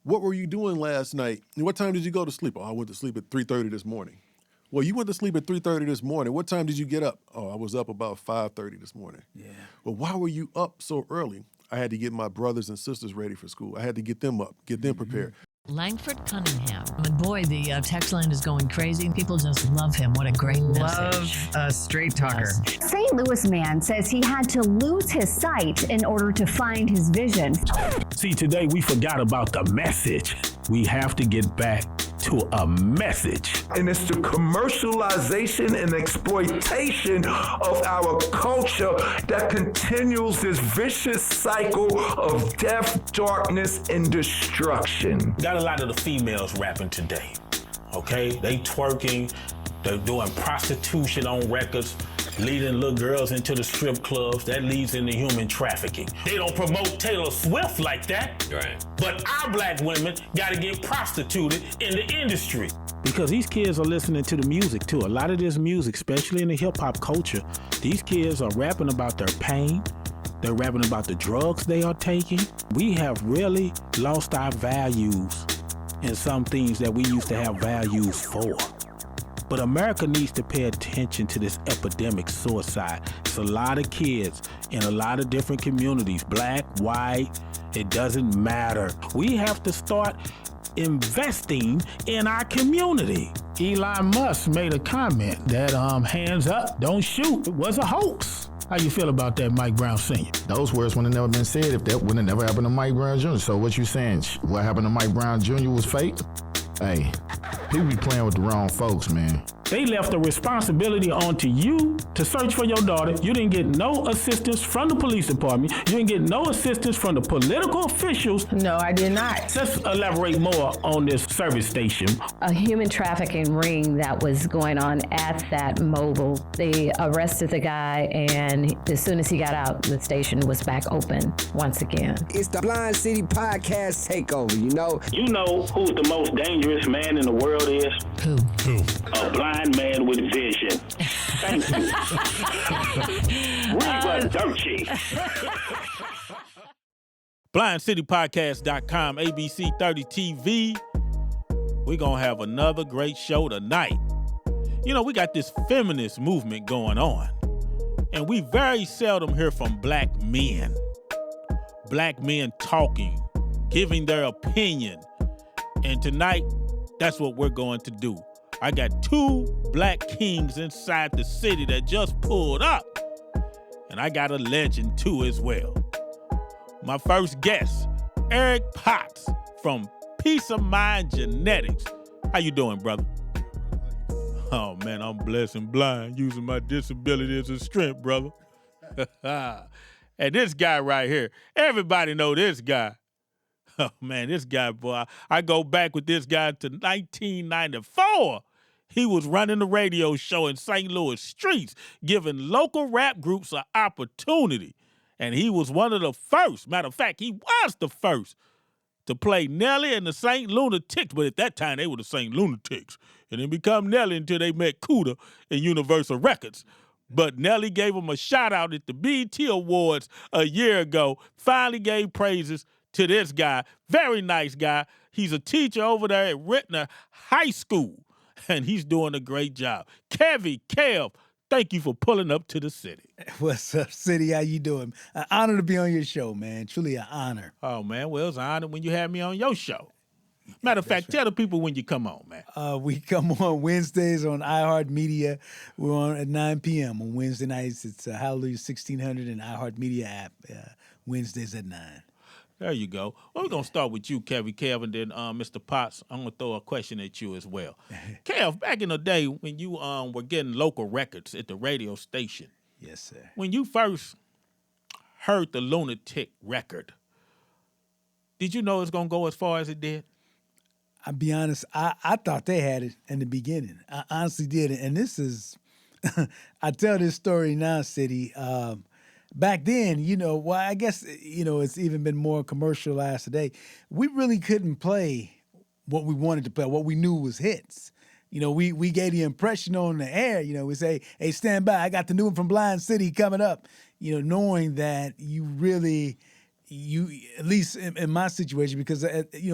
what were you doing last night? What time did you go to sleep? Oh, I went to sleep at 3:30 this morning. Well, you went to sleep at 3:30 this morning. What time did you get up? Oh, I was up about 5:30 this morning. Yeah. Well, why were you up so early? I had to get my brothers and sisters ready for school. I had to get them up, get them prepared. Langford Cunningham. And boy, the text line is going crazy. People just love him. What a great message. Love a straight talker. Yes. St. Louis man says he had to lose his sight in order to find his vision. See, today we forgot about the message. We have to get back to a message. And it's the commercialization and exploitation of our culture that continues this vicious cycle of death, darkness, and destruction. Got a lot of the females rapping today, okay? They twerking, they're doing prostitution on records, leading little girls into the strip clubs. That leads into human trafficking. They don't promote Taylor Swift like that. Right. But our black women gotta get prostituted in the industry. Because these kids are listening to the music too. A lot of this music, especially in the hip hop culture, these kids are rapping about their pain. They're rapping about the drugs they are taking. We have really lost our values in some things that we used to have values for. But America needs to pay attention to this epidemic suicide. It's a lot of kids in a lot of different communities, black, white, it doesn't matter. We have to start investing in our community. Elon Musk made a comment that hands up, don't shoot. It was a hoax. How you feel about that, Mike Brown Sr.? Those words wouldn't have never been said if that wouldn't have never happened to Mike Brown Jr. So what you saying, what happened to Mike Brown Jr. was fake? Hey, people be playing with the wrong folks, man. They left the responsibility onto you to search for your daughter. You didn't get no assistance from the police department. You didn't get no assistance from the political officials. No, I did not. Let's elaborate more on this service station. A human trafficking ring that was going on at that mobile. They arrested the guy, and as soon as he got out, the station was back open once again. It's the Blind City Podcast takeover, you know. You know who the most dangerous man in the world is? Who? A blind man with vision. Thank you. Reba Dirty. BlindCityPodcast.com, ABC 30 TV. We're going to have another great show tonight. You know, we got this feminist movement going on, and we very seldom hear from black men. Black men talking, giving their opinion. And tonight, that's what we're going to do. I got two black kings inside the city that just pulled up. And I got a legend too as well. My first guest, Eric Potts from Peace of Mind Genetics. How you doing, brother? Oh man, I'm blessed and blind, using my disability as a strength, brother. And this guy right here, everybody know this guy. Oh, man, this guy, boy, I go back with this guy to 1994. He was running the radio show in St. Louis streets, giving local rap groups an opportunity. And he was one of the first. Matter of fact, he was the first to play Nelly and the St. Lunatics. But at that time, they were the St. Lunatics. And then become Nelly until they met Cuda and Universal Records. But Nelly gave him a shout out at the BET Awards a year ago, finally gave praises to this guy, very nice guy. He's a teacher over there at Rittner High School, and he's doing a great job. Kev, thank you for pulling up to the city. What's up, city? How you doing? An honor to be on your show, man. Truly an honor. Oh, man, well, it's an honor when you had me on your show. Matter of fact, tell the people when you come on, man. We come on Wednesdays on iHeartMedia. We're on at 9 p.m. on Wednesday nights. It's Hallelujah 1600 and iHeartMedia app, Wednesdays at 9. There you go. Well, we're going to start with you, Kev, and then Mr. Potts, I'm going to throw a question at you as well. Kev, back in the day when you were getting local records at the radio station. Yes, sir. When you first heard the Lunatic record, did you know it's going to go as far as it did? I'll be honest, I thought they had it in the beginning. I honestly did. And this is, I tell this story now, City. Back then, well, I guess, it's even been more commercialized today. We really couldn't play what we wanted to play, what we knew was hits. We gave the impression on the air, we say, hey, stand by, I got the new one from Blind City coming up, knowing that you really, you, at least in my situation, because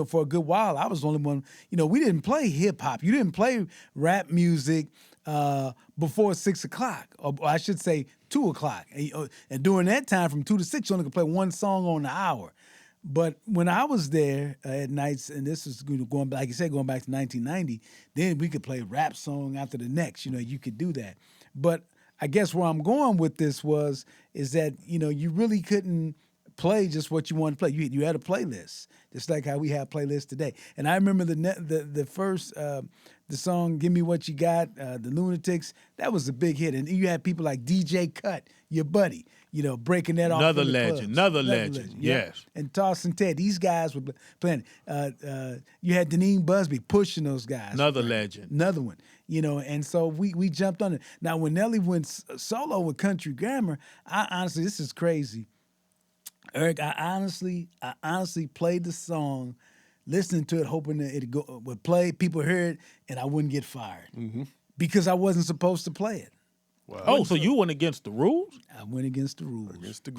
for a good while I was the only one. We didn't play hip hop. You didn't play rap music before 6 o'clock, or I should say 2 o'clock. And during that time, from 2 to 6, you only could play one song on the hour. But when I was there at nights, and this was going back, like you said, going back to 1990, then we could play rap song after the next. You could do that. But I guess where I'm going with this is that you really couldn't play just what you wanted to play. You had a playlist, just like how we have playlists today. And I remember the first the song "Give Me What You Got," the Lunatics. That was a big hit, and you had people like DJ Cut, your buddy, breaking that off. Another legend, yes. And Toss and Ted, these guys were playing. You had Deneen Busby pushing those guys. Another legend. Another one. And so we jumped on it. Now, when Nelly went solo with Country Grammar, I honestly, this is crazy. Eric, I honestly played the song, listening to it, hoping that it would play, people heard it, and I wouldn't get fired. Mm-hmm. Because I wasn't supposed to play it. Wow. Oh, so you went against the rules? I went against the rules.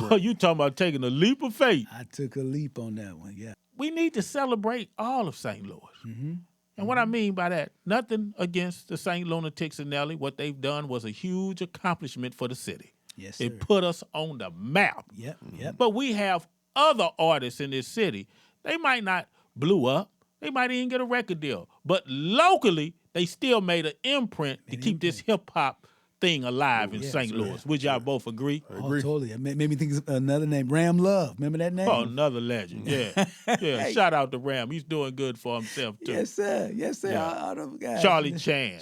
Oh, you talking about taking a leap of faith. I took a leap on that one, yeah. We need to celebrate all of St. Louis. Mm-hmm. And what I mean by that, nothing against the St. Lunatics and Nelly. What they've done was a huge accomplishment for the city. Yes, sir. It put us on the map. Yep. But we have other artists in this city. They might not blew up. They might even get a record deal. But locally, they still made an imprint to keep this hip-hop thing alive in St. Louis. Would y'all both agree? I agree. Totally. It made me think of another name, Ram Love. Remember that name? Oh, another legend. Yeah. Hey. Shout out to Ram. He's doing good for himself, too. Yes, sir. Yeah. All those guys. Charlie Chan.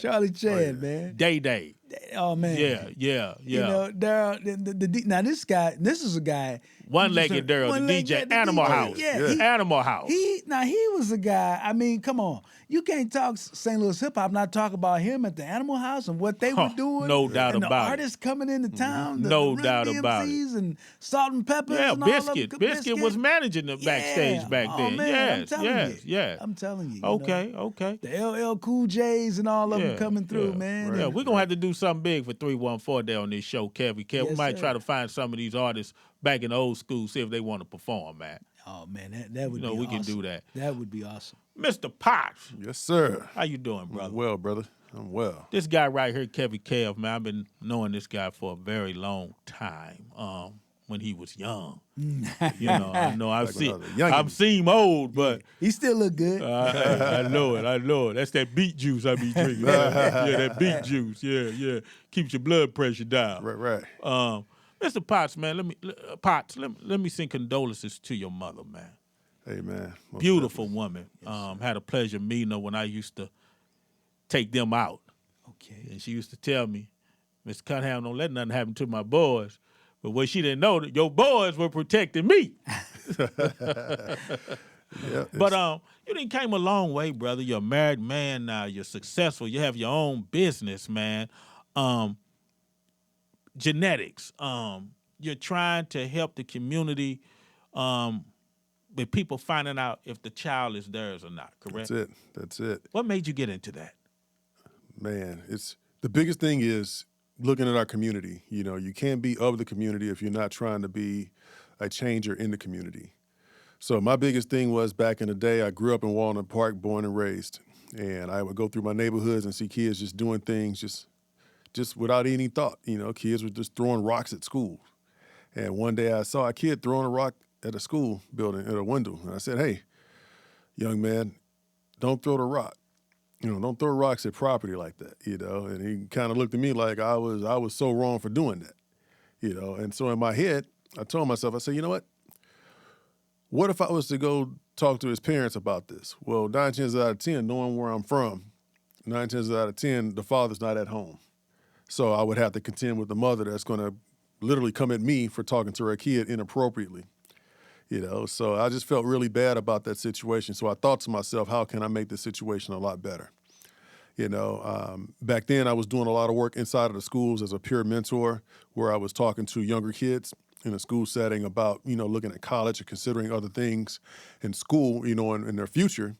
Man. Day. Oh, man. Yeah. Daryl, now this is a guy. One-legged Daryl, the DJ, Animal House. Yeah. Animal House. He was a guy, I mean, come on. You can't talk St. Louis hip-hop, not talk about him at the Animal House and what they were doing. No doubt and about it. The artists coming into town. No the doubt about it. And Salt and Pepper. Yeah, and Biscuit. Biscuit was managing the backstage back then. Man, Yes. I'm telling you. Okay. The LL Cool J's and all of them coming through, man. Yeah, we're going to have to do something big for 314 there on this show, Kevin. We might try to find some of these artists back in the old school, see if they want to perform, man. Oh, man, that would be we awesome. can do that. That would be awesome. Mr. Potts. Yes, sir. How you doing, brother? I'm well, brother. I'm well. This guy right here, Kevin Kev, man, I've been knowing this guy for a very long time. When he was young, I know I've seen him old, but he still look good. I know it. That's that beet juice I be drinking. That beet juice. Yeah. Keeps your blood pressure down. Right. Mr. Potts, man, let me send condolences to your mother, man. Hey, man. Beautiful woman. Had a pleasure meeting her when I used to take them out. Okay. And she used to tell me, Mr. Cunningham, don't let nothing happen to my boys. But what she didn't know, that your boys were protecting me. But you done came a long way, brother. You're a married man now. You're successful. You have your own business, man. Genetics. You're trying to help the community with people finding out if the child is theirs or not, correct? That's it. What made you get into that? Man, it's the biggest thing is looking at our community. You can't be of the community if you're not trying to be a changer in the community. So my biggest thing was back in the day, I grew up in Walnut Park, born and raised. And I would go through my neighborhoods and see kids just doing things just without any thought. Kids were just throwing rocks at school. And one day I saw a kid throwing a rock at a school building at a window. And I said, hey, young man, don't throw the rock. Don't throw rocks at property like that, And he kind of looked at me like I was so wrong for doing that, And so in my head, I told myself, I said, you know what if I was to go talk to his parents about this? Well, 9 chances out of 10, knowing where I'm from, 9 chances out of 10, the father's not at home. So I would have to contend with the mother that's going to literally come at me for talking to her kid inappropriately. So I just felt really bad about that situation. So I thought to myself, how can I make this situation a lot better? Back then I was doing a lot of work inside of the schools as a peer mentor where I was talking to younger kids in a school setting about, looking at college or considering other things in school, in their future.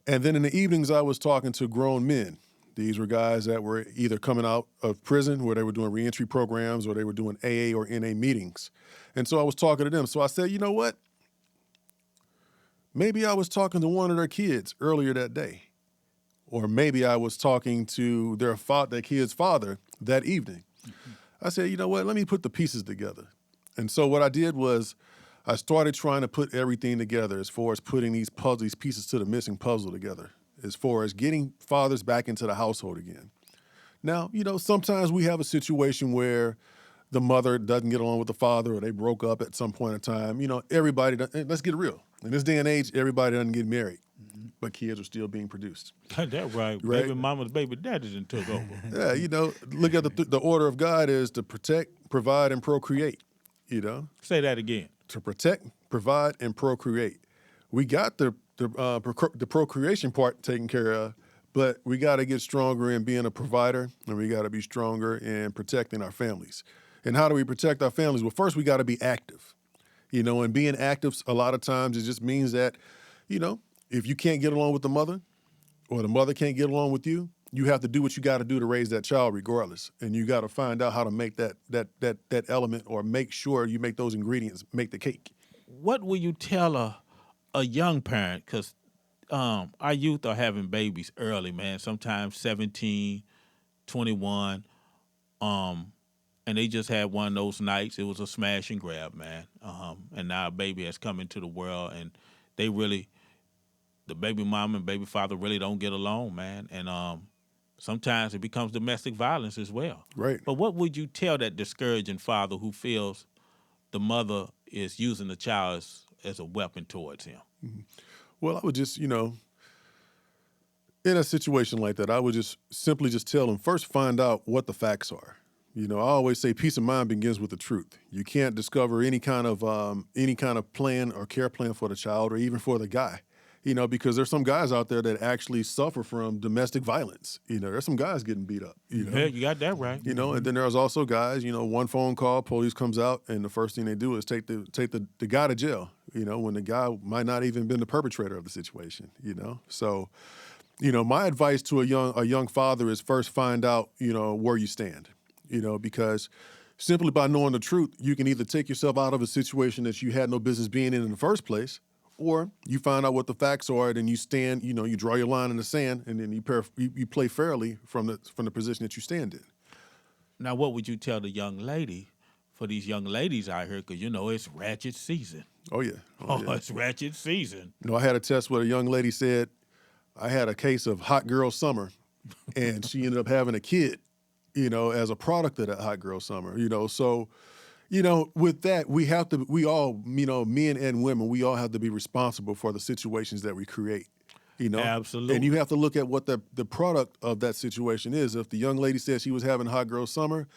And then in the evenings I was talking to grown men. These were guys that were either coming out of prison where they were doing reentry programs or they were doing AA or NA meetings. And so I was talking to them. So I said, you know what? Maybe I was talking to one of their kids earlier that day. Or maybe I was talking to their kid's father that evening. I said, you know what, let me put the pieces together. And so what I did was I started trying to put everything together as far as putting these pieces to the missing puzzle together, as far as getting fathers back into the household again. Now, sometimes we have a situation where the mother doesn't get along with the father or they broke up at some point in time. Everybody, let's get real. In this day and age, everybody doesn't get married, but kids are still being produced. That's right. Baby mama's baby daddies and took over. Yeah, look at the order of God is to protect, provide, and procreate, Say that again. To protect, provide, and procreate. We got the procreation part taken care of, but we got to get stronger in being a provider, and we got to be stronger in protecting our families. And how do we protect our families? Well, first we got to be active, and being active a lot of times it just means that, if you can't get along with the mother or the mother can't get along with you, you have to do what you got to do to raise that child regardless. And you got to find out how to make that element or make sure you make those ingredients make the cake. What will you tell a young parent? Because our youth are having babies early, man, sometimes 17, 21, and they just had one of those nights. It was a smash and grab, man. And now a baby has come into the world, and they really, the baby mom and baby father really don't get along, man. And sometimes it becomes domestic violence as well. Right. But what would you tell that discouraging father who feels the mother is using the child as a weapon towards him? Mm-hmm. Well, I would just, in a situation like that, I would just simply tell them, first find out what the facts are. I always say peace of mind begins with the truth. You can't discover any kind of plan or care plan for the child or even for the guy. Because there's some guys out there that actually suffer from domestic violence. There's some guys getting beat up. Yeah, you got that right. And then there's also guys, one phone call, police comes out, and the first thing they do is take the guy to jail, when the guy might not even been the perpetrator of the situation, So, my advice to a young father is first find out, where you stand, because simply by knowing the truth, you can either take yourself out of a situation that you had no business being in the first place, or you find out what the facts are, then you stand, you draw your line in the sand, and then you play fairly from the position that you stand in. Now, what would you tell the young lady, for these young ladies out here, because it's ratchet season? Oh, yeah. Yeah. It's ratchet season. I had a test where a young lady said, I had a case of hot girl summer, and she ended up having a kid, as a product of that hot girl summer, so... with that, we all, men and women, we all have to be responsible for the situations that we create, Absolutely. And you have to look at what the product of that situation is. If the young lady said she was having hot girl summer,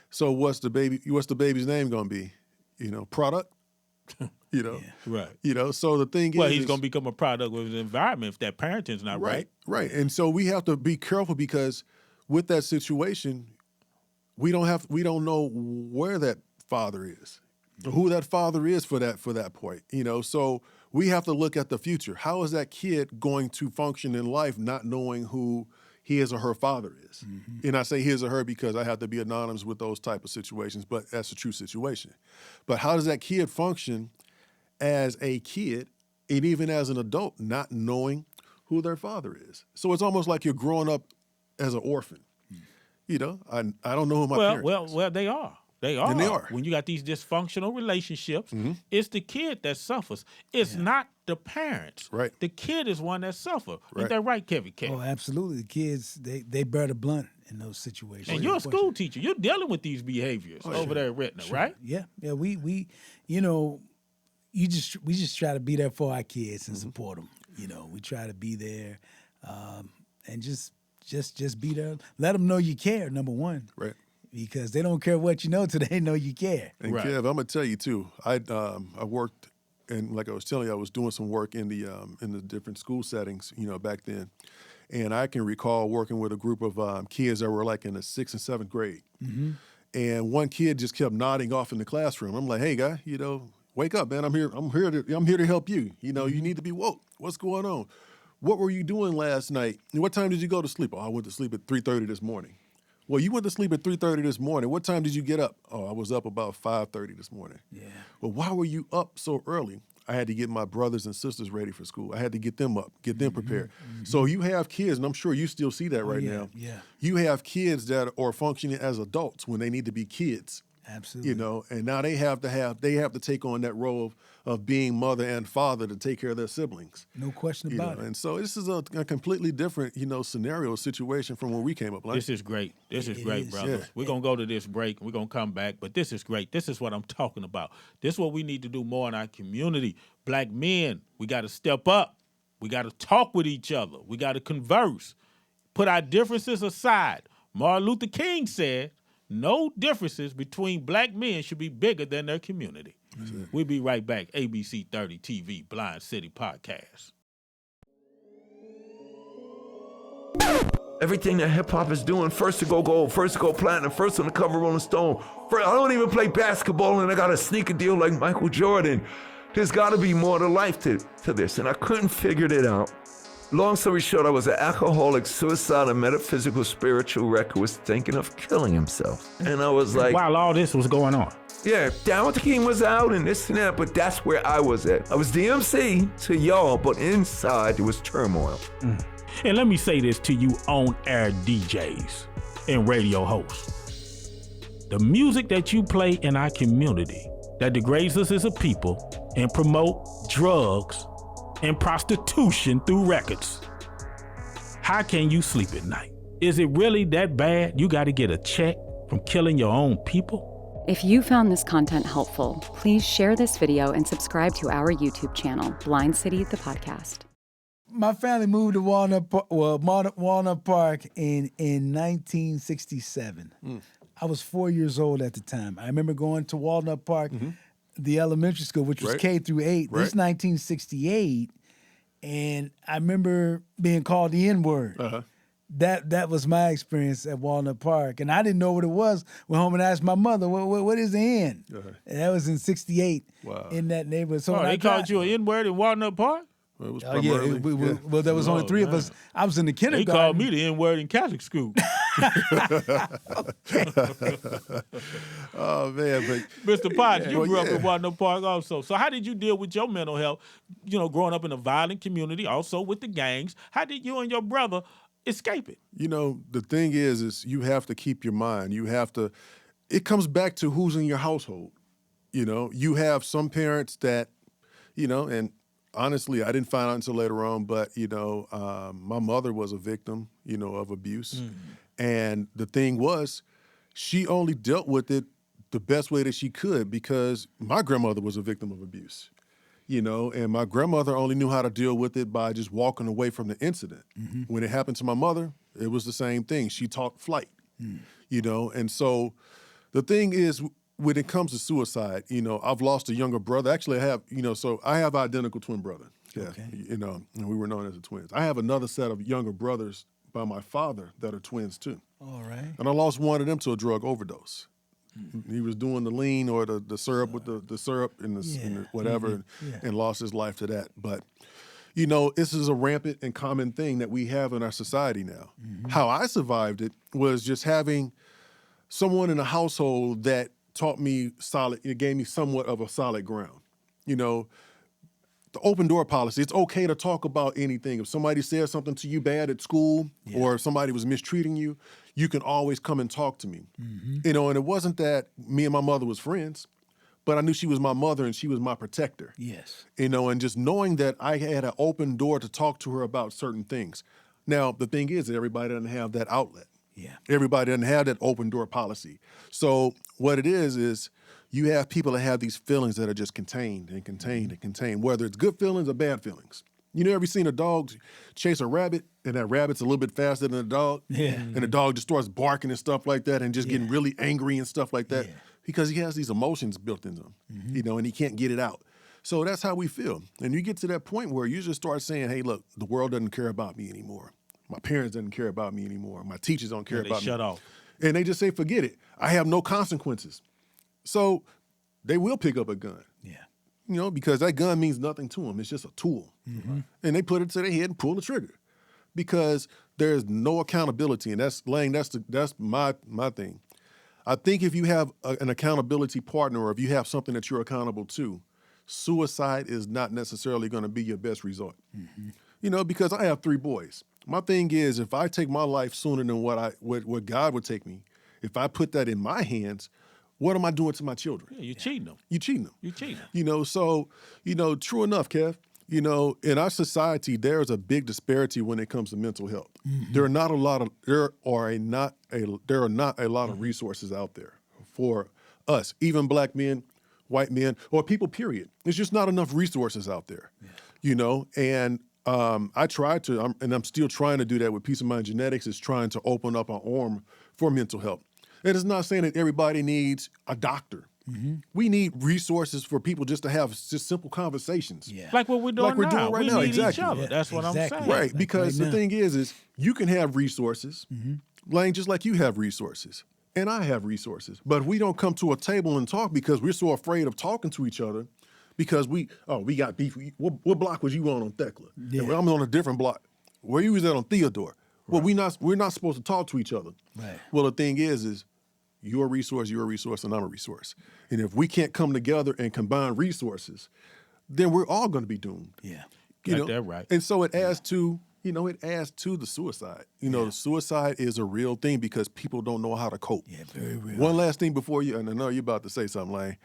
so what's the baby's name going to be? Product? Yeah. Right. So the thing well, is... he's going to become a product of his environment if that parenting's not right. Right. And so we have to be careful because with that situation, we don't know where that father is, who that father is for that point, so we have to look at the future. How is that kid going to function in life not knowing who his or her father is? Mm-hmm. And I say his or her because I have to be anonymous with those type of situations, but that's a true situation. But how does that kid function as a kid and even as an adult not knowing who their father is? So it's almost like you're growing up as an orphan. I don't know who my parents is. Well, they are. They are. And they are. When you got these dysfunctional relationships, it's the kid that suffers. It's not the parents. Right. The kid is one that suffers. Right. Is that right, Kevin K? Oh, absolutely. The kids, they bear the blunt in those situations. And you're a school teacher. You're dealing with these behaviors over there at Retna, right? Yeah. We we just try to be there for our kids and support them. We try to be there and just be there. Let them know you care, number one. Right. Because they don't care what you know till they know you care. And Kev, I'm gonna tell you too. I worked, and like I was telling you, I was doing some work in the different school settings, back then. And I can recall working with a group of kids that were like in the 6th and 7th grade. Mm-hmm. And one kid just kept nodding off in the classroom. I'm like, hey guy, wake up, man. I'm here to help you. You need to be woke. What's going on? What were you doing last night? What time did you go to sleep? Oh, I went to sleep at 3:30 this morning. Well, you went to sleep at 3:30 this morning. What time did you get up? Oh, I was up about 5:30 this morning. Yeah. Well, why were you up so early? I had to get my brothers and sisters ready for school. I had to get them up, get them prepared. So you have kids, and I'm sure you still see that right now. Yeah. You have kids that are functioning as adults when they need to be kids. Absolutely. You know, and now they have to take on that role of being mother and father to take care of their siblings. No question about it. And so this is a completely different, scenario, situation from when we came up. This is great. This is great, brothers. Yeah. We're going to go to this break. We're going to come back, but this is great. This is what I'm talking about. This is what we need to do more in our community. Black men, we got to step up. We got to talk with each other. We got to converse. Put our differences aside. Martin Luther King said, no differences between black men should be bigger than their community. We'll be right back. ABC 30 TV, Blind City Podcast. Everything that hip hop is doing, first to go gold, first to go platinum, first on the cover of Rolling Stone. I don't even play basketball and I got a sneaker deal like Michael Jordan. There's got to be more to life to this, and I couldn't figure it out. Long story short, I was an alcoholic, suicidal, metaphysical, spiritual wreck who was thinking of killing himself. And I was like... While all this was going on. Yeah, Down with the King was out and this and that, but that's where I was at. I was DMC to y'all, but inside there was turmoil. And let me say this to you on-air DJs and radio hosts. The music that you play in our community that degrades us as a people and promote drugs and prostitution through records. How can you sleep at night? Is it really that bad? You got to get a check from killing your own people? If you found this content helpful, please share this video and subscribe to our YouTube channel, Blind City, the podcast. My family moved to Walnut Park in 1967. I was 4 years old at the time. I remember going to Walnut Park, the elementary school, which was K through 8. This is 1968, and I remember being called the N-word. That was my experience at Walnut Park, and I didn't know what it was. Went home and asked my mother, "What is the N?" And that was in '68 in that neighborhood. So they called you an N-word in Walnut Park? Well, it was well, there was only three of us. I was in the kindergarten. They called me the N-word in Catholic school. Oh, man. But Mr. Potts, you grew up in Walnut Park also. So how did you deal with your mental health, growing up in a violent community, also with the gangs? How did you and your brother escape it? The thing is you have to keep your mind. It comes back to who's in your household. You have some parents that, and honestly, I didn't find out until later on, but, my mother was a victim, of abuse. And the thing was, she only dealt with it the best way that she could because my grandmother was a victim of abuse, and my grandmother only knew how to deal with it by just walking away from the incident. When it happened to my mother, it was the same thing. She taught flight, and so the thing is, when it comes to suicide, I've lost a younger brother. Actually, I have, so I have an identical twin brother. Yeah, okay. And we were known as the twins. I have another set of younger brothers by my father that are twins too. All right. And I lost one of them to a drug overdose. He was doing the lean or the syrup with the syrup and the whatever and lost his life to that. But, this is a rampant and common thing that we have in our society now. How I survived it was just having someone in a household that taught me it gave me somewhat of a solid ground. The open door policy, it's okay to talk about anything. If somebody says something to you bad at school or if somebody was mistreating you, you can always come and talk to me. And it wasn't that me and my mother was friends, but I knew she was my mother and she was my protector. Yes. And just knowing that I had an open door to talk to her about certain things. Now, the thing is that everybody doesn't have that outlet. Yeah. Everybody doesn't have that open door policy. So what it is you have people that have these feelings that are just contained and contained and contained, whether it's good feelings or bad feelings. Ever seen a dog chase a rabbit and that rabbit's a little bit faster than the dog? Yeah. And the dog just starts barking and stuff like that and just getting really angry and stuff like that because he has these emotions built into him, and he can't get it out. So that's how we feel. And you get to that point where you just start saying, hey, look, the world doesn't care about me anymore. My parents didn't care about me anymore. My teachers don't care about me. Shut off. And they just say, forget it. I have no consequences. So they will pick up a gun. Yeah. Because that gun means nothing to them. It's just a tool. And they put it to their head and pull the trigger because there's no accountability. And that's my thing. I think if you have an accountability partner or if you have something that you're accountable to, suicide is not necessarily going to be your best resort. You know, because I have 3 boys. My thing is, if I take my life sooner than what God would take me, if I put that in my hands, what am I doing to my children? Yeah, you're cheating them. You cheating them. You're cheating them. You know, so, you know, true enough, Kev, you know, in our society, there's a big disparity when it comes to mental health. There are not a lot of resources out there for us, even black men, white men, or people, period. There's just not enough resources out there, you know, and I tried to, and I'm still trying to do that with Peace of Mind Genetics, is trying to open up an arm for mental health. And it's not saying that everybody needs a doctor. We need resources for people just to have just simple conversations. Like what we're doing now. right we now. need Exactly. each other. That's what I'm saying. Right, because right the now. thing is you can have resources, Lane, just like you have resources, and I have resources. But we don't come to a table and talk because we're so afraid of talking to each other because we got beef. What block was you on Thekla? Yeah. And I'm on a different block. Where you was at on Theodore? Well, we're not supposed to talk to each other. Right. Well, the thing is you're a resource, and I'm a resource. And if we can't come together and combine resources, then we're all going to be doomed. Yeah. You Got know? that right. And so it adds to, you know, the suicide. You know, the suicide is a real thing because people don't know how to cope. Yeah, very real. One last thing before you, and I know you're about to say something, Lane.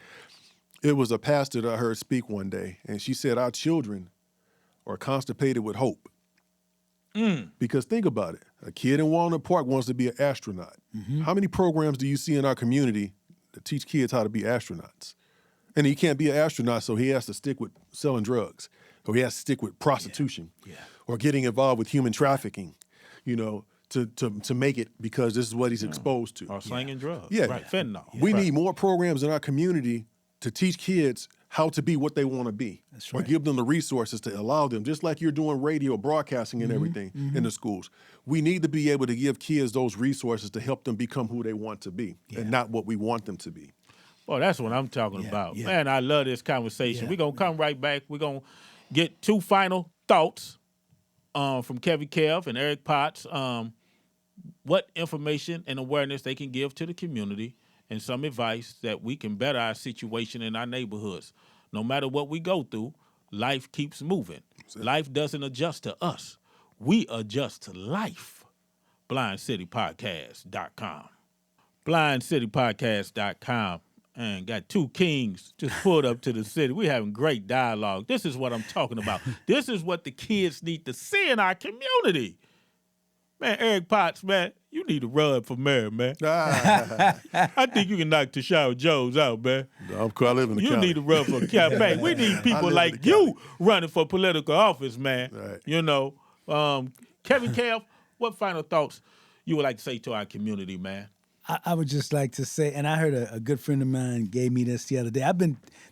It was a pastor that I heard speak one day, and she said, our children are constipated with hope. Because think about it. A kid in Walnut Park wants to be an astronaut. How many programs do you see in our community that teach kids how to be astronauts? And he can't be an astronaut, so he has to stick with selling drugs, or he has to stick with prostitution, or getting involved with human trafficking, you know, to make it because this is what he's exposed to. Or slinging drugs. Yeah. Right. Fentanyl. We Right. need more programs in our community to teach kids how to be what they want to be. That's Or right. give them the resources to allow them, just like you're doing radio, broadcasting and everything in the schools. We need to be able to give kids those resources to help them become who they want to be and not what we want them to be. Well, that's what I'm talking about. yeah. Man, I love this conversation. Yeah. We're going to come right back. We're going to get 2 final thoughts from Kevin Kev and Eric Potts. What information and awareness they can give to the community and some advice that we can better our situation in our neighborhoods. No matter what we go through, life keeps moving. Life doesn't adjust to us. We adjust to life. BlindCityPodcast.com. BlindCityPodcast.com. And got 2 kings just pulled up to the city. We're having great dialogue. This is what I'm talking about. This is what the kids need to see in our community. Man, Eric Potts, man, you need to run for mayor, man. I think you can knock Tashara Jones out, man. No, I live in the You county. need to run for a campaign. We need people live like in the you running for political office, man. Right. You know, Kevin Kev, what final thoughts you would like to say to our community, man? I would just like to say, and I heard a good friend of mine gave me this the other day.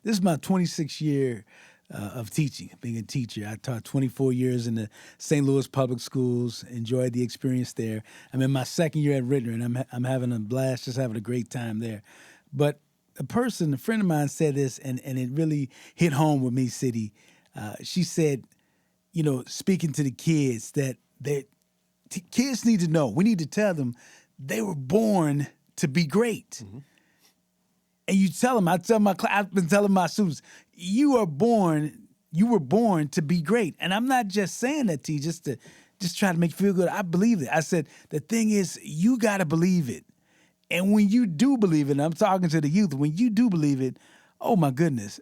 This is my 26th year of teaching, being a teacher. I taught 24 years in the St. Louis public schools, enjoyed the experience there. I'm in my 2nd year at Rittner, and I'm having a blast, just having a great time there. But a friend of mine said this, and it really hit home with me, City. She said, you know, speaking to the kids, that kids need to know, we need to tell them they were born to be great. And you tell them, I've been telling my students, you were born to be great. And I'm not just saying that to you just try to make you feel good. I believe it. I said, the thing is, you got to believe it. And when you do believe it, and I'm talking to the youth, when you do believe it, oh my goodness,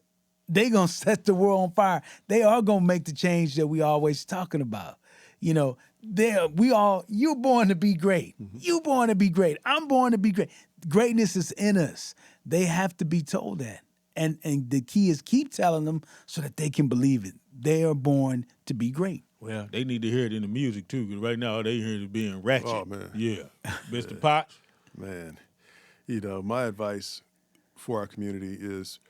they going to set the world on fire. They are going to make the change that we always talking about. You know, you're born to be great. You're born to be great. I'm born to be great. Greatness is in us. They have to be told that. And the key is keep telling them so that they can believe it. They are born to be great. Well, they need to hear it in the music, too, because right now they hear it being ratchet. Oh, man. Yeah. Mr. Potts? Man, you know, my advice for our community is,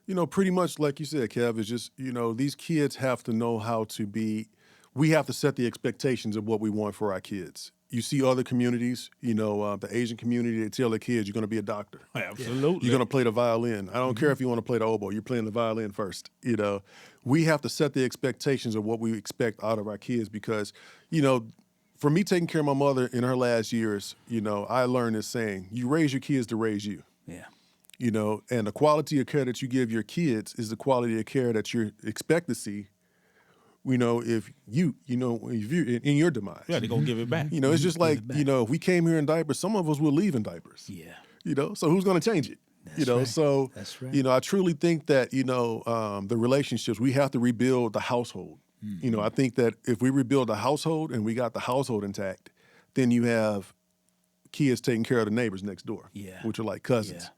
you know, pretty much like you said, Kev, is just, you know, these kids have to know how to be. We have to set the expectations of what we want for our kids. You see other communities, you know, the Asian community, they tell their kids, you're going to be a doctor. Absolutely. You're going to play the violin. I don't care if you want to play the oboe. You're playing the violin first. You know, we have to set the expectations of what we expect out of our kids because, you know, for me taking care of my mother in her last years, you know, I learned this saying, you raise your kids to raise you. Yeah. you know, and the quality of care that you give your kids is the quality of care that you expect to see, you know, if you're in your demise. Yeah, they're going to give it back. You know, it's just like, you know, if we came here in diapers, some of us will leave in diapers. Yeah. You know, so who's going to change it? That's you know, right. so, That's right. you know, I truly think that, you know, the relationships, we have to rebuild the household. Mm-hmm. You know, I think that if we rebuild the household and we got the household intact, then you have kids taking care of the neighbors next door, which are like cousins.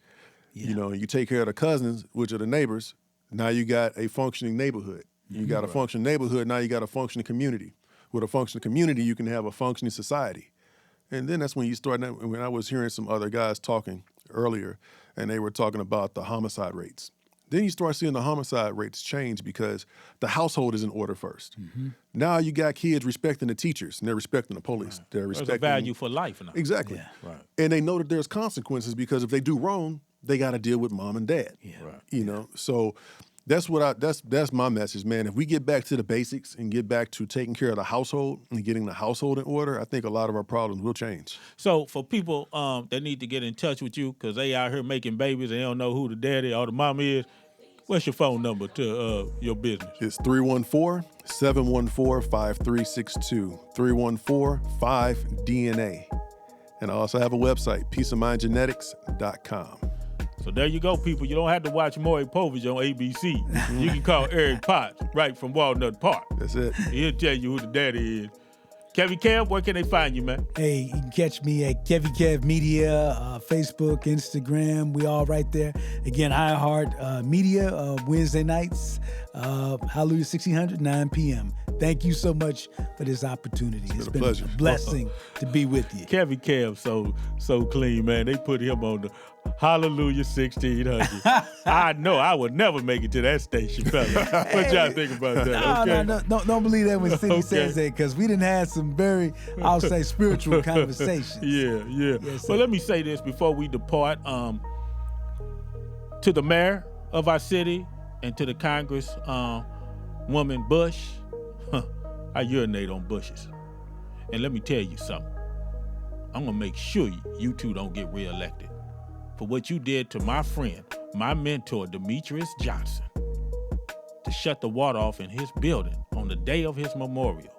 Yeah. You know, and you take care of the cousins, which are the neighbors. Now you got a functioning neighborhood. You got a functioning neighborhood. Now you got a functioning community. With a functioning community, you can have a functioning society. And then that's when you start, when I was hearing some other guys talking earlier, and they were talking about the homicide rates. Then you start seeing the homicide rates change because the household is in order first. Mm-hmm. Now you got kids respecting the teachers, and they're respecting the police. Right. They're There's respecting a value for life now. Exactly. Yeah. Right. And they know that there's consequences because if they do wrong, they got to deal with mom and dad. Yeah. Right. You know, so that's my message, man. If we get back to the basics and get back to taking care of the household and getting the household in order, I think a lot of our problems will change. So for people that need to get in touch with you because they out here making babies and they don't know who the daddy or the mama is, what's your phone number to your business? It's 314-714-5362, 314-5DNA. And I also have a website, peaceofmindgenetics.com. So there you go, people. You don't have to watch Maury Povich on ABC. You can call Eric Potts right from Walnut Park. That's it. He'll tell you who the daddy is. Kevin Kev, where can they find you, man? Hey, you can catch me at Kevin Kev Media, Facebook, Instagram. We all right there. Again, iHeart Media, Wednesday nights, Hallelujah 1600, 9 p.m. Thank you so much for this opportunity. It's been a pleasure. blessing to be with you. Kevin Kev, so clean, man. They put him on the Hallelujah 1600. I know I would never make it to that station, fella. What y'all think about that? Okay? No, don't believe that when Cindy says that, because we done had some very, I'll say, spiritual conversations. Yeah. Yes, Well, let me say this before we depart. To the mayor of our city and to the Congress woman Bush, I urinate on bushes. And let me tell you something. I'm going to make sure you two don't get reelected for what you did to my friend, my mentor, Demetrius Johnson, to shut the water off in his building on the day of his memorial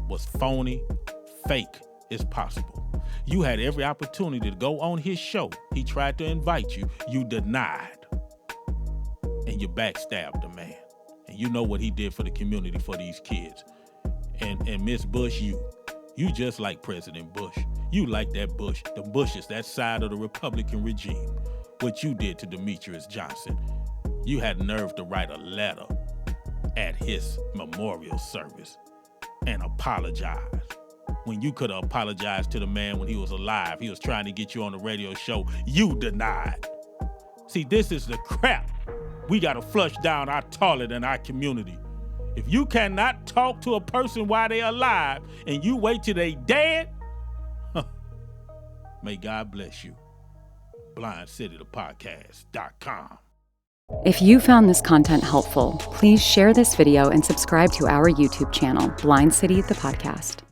was phony, fake as possible. You had every opportunity to go on his show. He tried to invite you. You denied. And you backstabbed the man. And you know what he did for the community, for these kids. And Miss Bush, you just like President Bush. You like that Bush. The Bushes, that side of the Republican regime. What you did to Demetrius Johnson. You had nerve to write a letter at his memorial service and apologize. When you could have apologized to the man when he was alive. He was trying to get you on the radio show. You denied. See, this is the crap we got to flush down our toilet in our community. If you cannot talk to a person while they're alive and you wait till they dead, may God bless you. BlindCityThePodcast.com. If you found this content helpful, please share this video and subscribe to our YouTube channel, Blind City the Podcast.